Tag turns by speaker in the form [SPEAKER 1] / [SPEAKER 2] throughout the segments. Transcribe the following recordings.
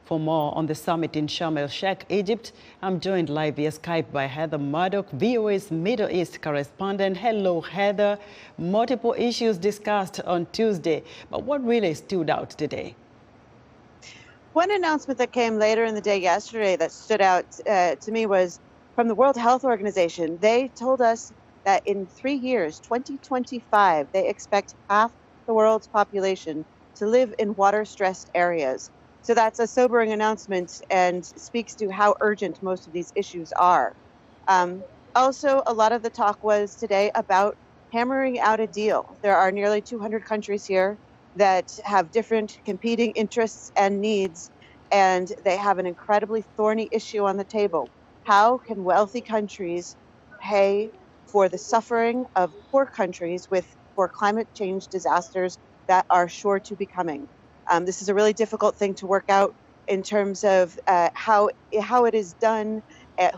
[SPEAKER 1] For more on the summit in Sharm el-Sheikh, Egypt, I'm joined live via Skype by Heather Murdock, VOA's Middle East correspondent. Hello, Heather. Multiple issues discussed on Tuesday, but what really stood out today?
[SPEAKER 2] One announcement that came later in the day yesterday that stood out to me was from the World Health Organization. They told us that in 3 years, 2025, they expect half the world's population to live in water-stressed areas. So that's a sobering announcement and speaks to how urgent most of these issues are. Um, Also, a lot of the talk was today about hammering out a deal. There are nearly 200 countries here that have different competing interests and needs, and they have an incredibly thorny issue on the table. How can wealthy countries pay for the suffering of poor countries for climate change disasters that are sure to be coming? This is a really difficult thing to work out in terms of how it is done,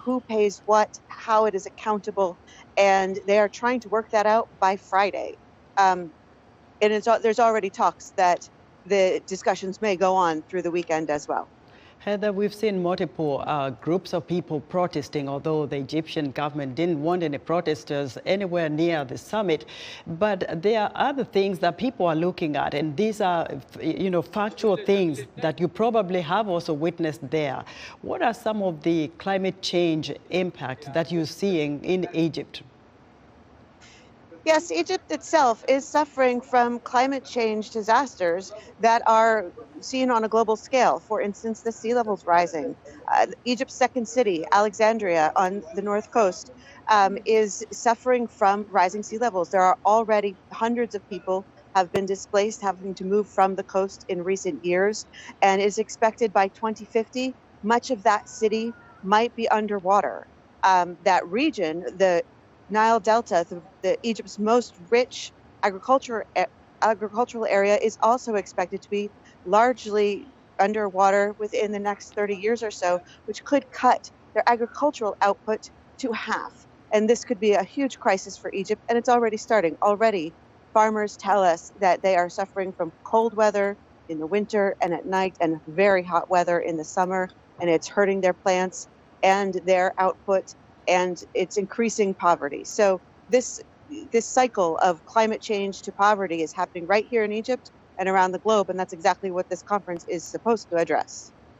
[SPEAKER 2] who pays what, how it is accountable, and they are trying to work that out by Friday. And there's already talks that the discussions may go on through the weekend as well.
[SPEAKER 1] Heather, we've seen multiple groups of people protesting, although the Egyptian government didn't want any protesters anywhere near the summit. But there are other things that people are looking at, and these are, factual things that you probably have also witnessed there. What are some of the climate change impacts that you're seeing in Egypt?
[SPEAKER 2] Yes, Egypt itself is suffering from climate change disasters that are seen on a global scale. For instance, the sea levels rising. Egypt's second city, Alexandria, on the north coast, is suffering from rising sea levels. There are already hundreds of people have been displaced, having to move from the coast in recent years, and it is expected by 2050, much of that city might be underwater. That region, the Nile Delta, the Egypt's most rich agricultural area, is also expected to be largely underwater within the next 30 years or so, which could cut their agricultural output to half. And this could be a huge crisis for Egypt, and it's already starting. Already, farmers tell us that they are suffering from cold weather in the winter and at night, and very hot weather in the summer, and it's hurting their plants and their output, and it's increasing poverty. So this cycle of climate change to poverty is happening right here in Egypt and around the globe, and that's exactly what this conference is supposed to address.